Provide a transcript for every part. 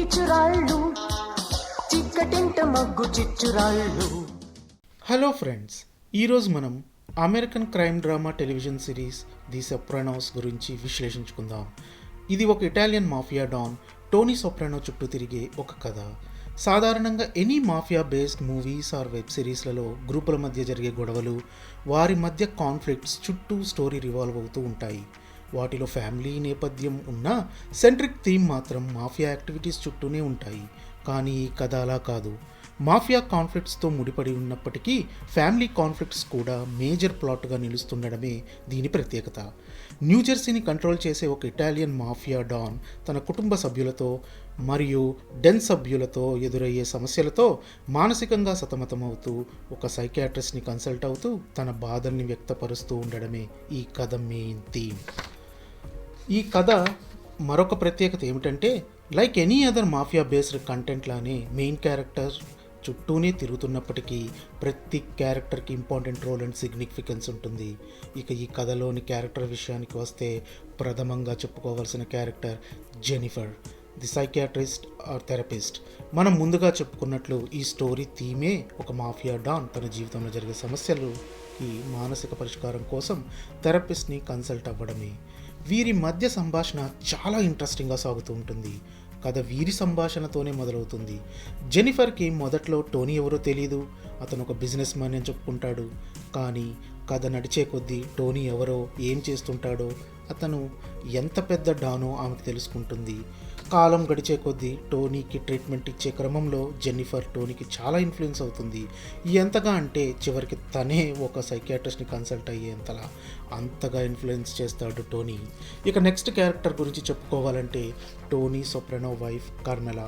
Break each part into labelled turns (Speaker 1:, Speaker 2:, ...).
Speaker 1: కీచురాళ్ళు చిక్కటింట మగ్గు చిచ్చురాళ్ళు.
Speaker 2: హలో ఫ్రెండ్స్, ఈరోజు మనం American crime drama television series the Sopranos గురించి విశ్లేషించుకుందాం. ఇది ఒక Italian mafia don Tony Soprano చుట్టూ తిరిగే ఒక కథ. సాధారణంగా any mafia based movies or web సిరీస్లలో గ్రూపుల మధ్య జరిగే గొడవలు, వారి మధ్య కాన్ఫ్లిక్ట్స్ చుట్టూ స్టోరీ రివాల్వ్ అవుతూ ఉంటాయి. వాటిలో ఫ్యామిలీ నేపథ్యం ఉన్న సెంట్రిక్ థీమ్ మాత్రం మాఫియా యాక్టివిటీస్ చుట్టూనే ఉంటాయి. కానీ ఈ కథ అలా కాదు. మాఫియా కాన్ఫ్లిక్ట్స్తో ముడిపడి ఉన్నప్పటికీ ఫ్యామిలీ కాన్ఫ్లిక్ట్స్ కూడా మేజర్ ప్లాట్గా నిలుస్తుండడమే దీని ప్రత్యేకత. న్యూజెర్సీని కంట్రోల్ చేసే ఒక ఇటాలియన్ మాఫియా డాన్ తన కుటుంబ సభ్యులతో మరియు డెన్ సభ్యులతో ఎదురయ్యే సమస్యలతో మానసికంగా సతమతమవుతూ ఒక సైకియాట్రిస్ట్ని కన్సల్ట్ అవుతూ తన బాధల్ని వ్యక్తపరుస్తూ ఉండడమే ఈ కథ మెయిన్ థీమ్. ఈ కథ మరొక ప్రత్యేకత ఏమిటంటే, like any other mafia based content లానే మెయిన్ క్యారెక్టర్ చుట్టూనే తిరుగుతున్నప్పటికీ ప్రతి క్యారెక్టర్కి ఇంపార్టెంట్ రోల్ అండ్ సిగ్నిఫికెన్స్ ఉంటుంది. ఇక ఈ కథలోని క్యారెక్టర్ విషయానికి వస్తే ప్రథమంగా చెప్పుకోవాల్సిన character Jennifer, the psychiatrist or therapist. మనం ముందుగా చెప్పుకున్నట్లు ఈ స్టోరీ థీమే ఒక మాఫియా డాన్ తన జీవితంలో జరిగే సమస్యలకి మానసిక పరిష్కారం కోసం థెరపిస్ట్ని కన్సల్ట్ అవ్వడమే. వీరి మధ్య సంభాషణ చాలా ఇంట్రెస్టింగ్గా సాగుతూ ఉంటుంది. కథ వీరి సంభాషణతోనే మొదలవుతుంది. జెనిఫర్కి మొదట్లో టోనీ ఎవరో తెలీదు, అతను ఒక బిజినెస్ మ్యాన్ అని చెప్పుకుంటాడు. కానీ కథ నడిచే కొద్దీ టోనీ ఎవరో, ఏం చేస్తుంటాడో, అతను ఎంత పెద్ద డానో ఆమెకు తెలుసుకుంటుంది. కాలం గడిచే కొద్దీ టోనీకి ట్రీట్మెంట్ ఇచ్చే క్రమంలో జెన్నిఫర్ టోనీకి చాలా ఇన్ఫ్లుయెన్స్ అవుతుంది. ఎంతగా అంటే చివరికి తనే ఒక సైకియాట్రిస్ట్ని కన్సల్ట్ అయ్యేంతలా అంతగా ఇన్ఫ్లుయెన్స్ చేస్తాడు టోనీ. ఇక నెక్స్ట్ క్యారెక్టర్ గురించి చెప్పుకోవాలంటే టోనీ సొప్రానో వైఫ్ కార్మెలా.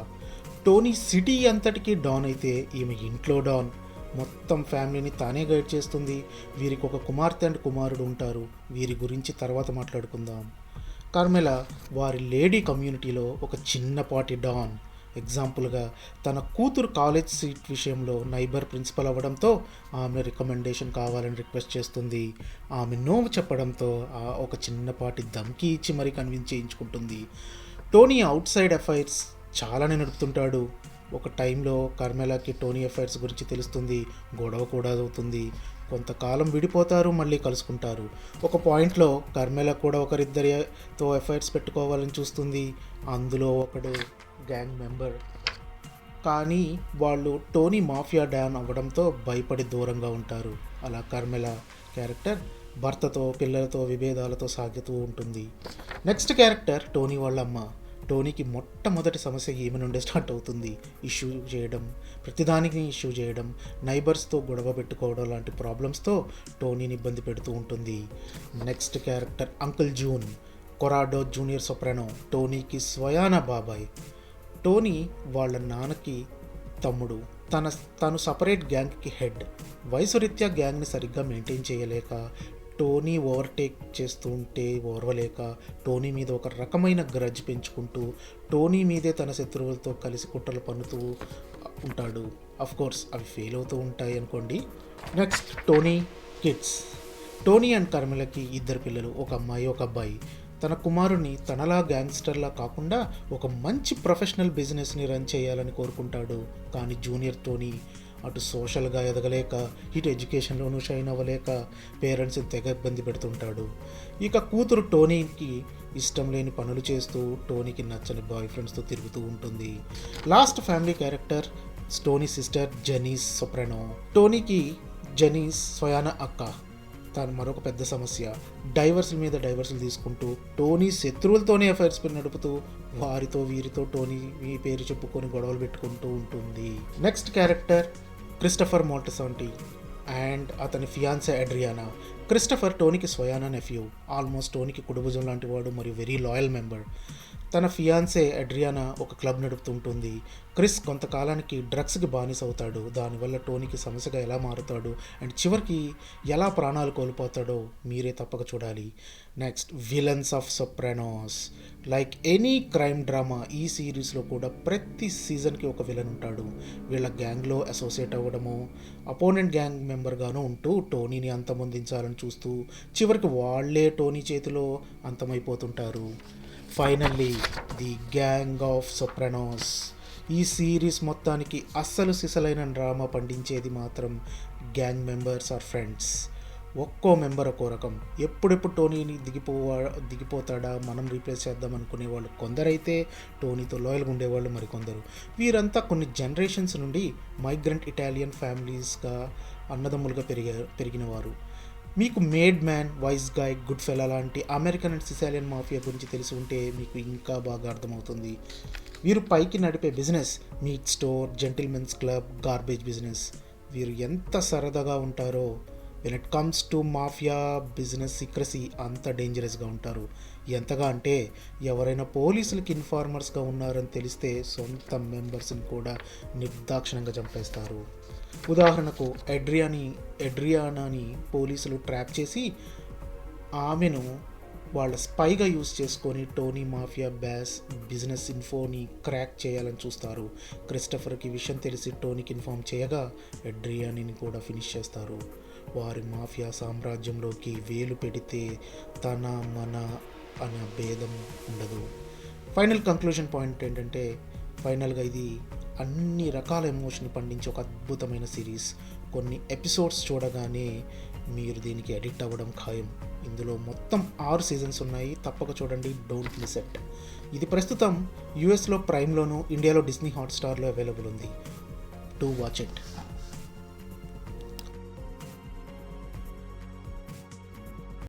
Speaker 2: టోనీ సిటీ అంతటికీ డాన్ అయితే ఈమె ఇంట్లో డాన్. మొత్తం ఫ్యామిలీని తానే గైడ్ చేస్తుంది. వీరికి ఒక కుమార్తె అండ్ కుమారుడు ఉంటారు. వీరి గురించి తర్వాత మాట్లాడుకుందాం. కార్మెలా వారి లేడీ కమ్యూనిటీలో ఒక చిన్నపాటి డాన్. ఎగ్జాంపుల్గా తన కూతురు కాలేజ్ సీట్ విషయంలో నైబర్ ప్రిన్సిపల్ అవ్వడంతో ఆమె రికమెండేషన్ కావాలని రిక్వెస్ట్ చేస్తుంది. ఆమె నో చెప్పడంతో ఒక చిన్నపాటి ధమ్కి ఇచ్చి మరీ కన్విన్స్ చేయించుకుంటుంది. టోనీ అవుట్ సైడ్ అఫైర్స్ చాలానే నడుపుతుంటాడు. ఒక టైంలో కార్మెలాకి టోనీ అఫైర్స్ గురించి తెలుస్తుంది. గొడవ కూడా అవుతుంది. కొంతకాలం విడిపోతారు, మళ్ళీ కలుసుకుంటారు. ఒక పాయింట్లో కార్మెలా కూడా ఒకరిద్దరితో అఫైర్స్ పెట్టుకోవాలని చూస్తుంది. అందులో ఒకడు గ్యాంగ్ మెంబర్. కానీ వాళ్ళు టోనీ మాఫియా డాన్ అవ్వడంతో భయపడి దూరంగా ఉంటారు. అలా కార్మెలా క్యారెక్టర్ భర్తతో పిల్లలతో విభేదాలతో సాగుతూ ఉంటుంది. నెక్స్ట్ క్యారెక్టర్ టోనీ వాళ్ళ అమ్మ. టోనీకి మొట్టమొదటి సమస్య ఈమె నుండే స్టార్ట్ అవుతుంది. ఇష్యూ చేయడం, ప్రతిదానికి ఇష్యూ చేయడం, నైబర్స్తో గొడవ పెట్టుకోవడం లాంటి ప్రాబ్లమ్స్తో టోనీని ఇబ్బంది పెడుతూ ఉంటుంది. Next character uncle June, Corrado Junior Soprano, టోనీకి స్వయాన బాబాయ్. టోనీ వాళ్ళ నాన్నకి తమ్ముడు. తను సపరేట్ గ్యాంగ్కి హెడ్. వయసు రీత్యా గ్యాంగ్ని సరిగ్గా మెయింటైన్ చేయలేక, టోనీ ఓవర్టేక్ చేస్తూ ఉంటే ఓర్వలేక టోనీ మీద ఒక రకమైన గ్రడ్జ్ పెంచుకుంటూ టోనీ మీదే తన శత్రువులతో కలిసి కుట్రలు పన్నుతూ ఉంటాడు. కోర్స్ అవి ఫెయిల్ అవుతూ ఉంటాయి అనుకోండి. Next Tony kids. Tony and కార్మెలాకి ఇద్దరు పిల్లలు, ఒక అమ్మాయి ఒక అబ్బాయి. తన కుమారుని తనలా గ్యాంగ్స్టర్లా కాకుండా ఒక మంచి ప్రొఫెషనల్ బిజినెస్ని రన్ చేయాలని కోరుకుంటాడు. కానీ జూనియర్ టోనీ అటు సోషల్గా ఎదగలేక, ఇటు ఎడ్యుకేషన్లోనూ షైన్ అవ్వలేక పేరెంట్స్ని తెగ ఇబ్బంది పెడుతుంటాడు. ఇక కూతురు టోనీకి ఇష్టం లేని పనులు చేస్తూ టోనీకి నచ్చని బాయ్ ఫ్రెండ్స్తో తిరుగుతూ ఉంటుంది. Last family character Tony sister Janice Soprano. టోనీకి జెనీస్ స్వయాన అక్క. తను మరొక పెద్ద సమస్య. డైవర్సుల మీద డైవర్సులు తీసుకుంటూ టోనీ శత్రువులతోనే అఫైర్స్ నడుపుతూ వారితో వీరితో టోనీ ఈ పేరు చెప్పుకొని గొడవలు పెట్టుకుంటూ ఉంటుంది. Next character Christopher Moltisanti and అతని ఫియాన్సే అడ్రియానా. క్రిస్టఫర్ టోనీకి స్వయానా నెఫ్యూ. ఆల్మోస్ట్ టోనీకి కుడిభుజం లాంటి వాడు మరియు వెరీ లాయల్ మెంబర్. తన ఫియాన్సే అడ్రియానా ఒక క్లబ్ నడుపుతుంటుంది. క్రిస్ కొంతకాలానికి డ్రగ్స్కి బానిస అవుతాడు. దానివల్ల టోనీకి సమస్యగా ఎలా మారుతాడు అండ్ చివరికి ఎలా ప్రాణాలు కోల్పోతాడో మీరే తప్పక చూడాలి. Next villains of Sopranos. Like any crime drama ఈ సిరీస్లో కూడా ప్రతి సీజన్కి ఒక విలన్ ఉంటాడు. వీళ్ళ గ్యాంగ్లో అసోసియేట్ అవ్వడము, అపోనెంట్ గ్యాంగ్ మెంబర్గాను ఉంటూ టోనీని అంతమొందించాలని చూస్తూ చివరికి వాళ్ళే టోనీ చేతిలో అంతమైపోతుంటారు. Finally the gang of Sopranos. ఈ సిరీస్ మొత్తానికి అస్సలు సిసలైన డ్రామా పండించేది మాత్రం గ్యాంగ్ మెంబర్స్ ఆర్ ఫ్రెండ్స్. ఒక్కో మెంబర్ ఒక్కో రకం. ఎప్పుడెప్పుడు టోనీని దిగిపోతాడా, మనం రీప్లేస్ చేద్దాం అనుకునే వాళ్ళు కొందరైతే, టోనీతో లాయల్గా ఉండేవాళ్ళు మరికొందరు. వీరంతా కొన్ని జనరేషన్స్ నుండి మైగ్రెంట్ ఇటాలియన్ ఫ్యామిలీస్గా అన్నదమ్ములుగా పెరిగినవారు. మీకు made man, wise guy, good fella లాంటి అమెరికన్ అండ్ సిసాలియన్ మాఫియా గురించి తెలిసి ఉంటే మీకు ఇంకా బాగా అర్థమవుతుంది. వీరు పైకి నడిపే business meet store, gentlemen's club, garbage business. వీరు ఎంత సరదాగా ఉంటారో, when it comes to mafia business secrecy అంత డేంజరస్గా ఉంటారు. ఎంతగా అంటే ఎవరైనా పోలీసులకి ఇన్ఫార్మర్స్గా ఉన్నారని తెలిస్తే సొంత మెంబర్స్ని కూడా నిర్దాక్షిణంగా చంపేస్తారు. ఉదాహరణకు ఎడ్రియానాని పోలీసులు ట్రాప్ చేసి ఆమెను వాళ్ళ స్పైగా యూజ్ చేసుకొని టోనీ మాఫియా బిజినెస్ ఇన్ఫోని క్రాక్ చేయాలని చూస్తారు. క్రిస్టఫర్కి విషయం తెలిసి టోనీకి ఇన్ఫార్మ్ చేయగా ఎడ్రియానిని కూడా ఫినిష్ చేస్తారు. వారి మాఫియా సామ్రాజ్యంలోకి వేలు పెడితే తన మన అనే భేదం ఉండదు. ఫైనల్ కంక్లూజన్ పాయింట్ ఏంటంటే, ఫైనల్గా ఇది అన్ని రకాల ఎమోషన్ పండించే ఒక అద్భుతమైన సిరీస్. కొన్ని ఎపిసోడ్స్ చూడగానే మీరు దీనికి అడిక్ట్ అవ్వడం ఖాయం. ఇందులో మొత్తం 6 సీజన్స్ ఉన్నాయి. తప్పక చూడండి, డోంట్ మిస్ ఇట్. ఇది ప్రస్తుతం యూఎస్లో ప్రైమ్లోను, ఇండియాలో డిస్నీ హాట్స్టార్లో అవైలబుల్ ఉంది. To watch it.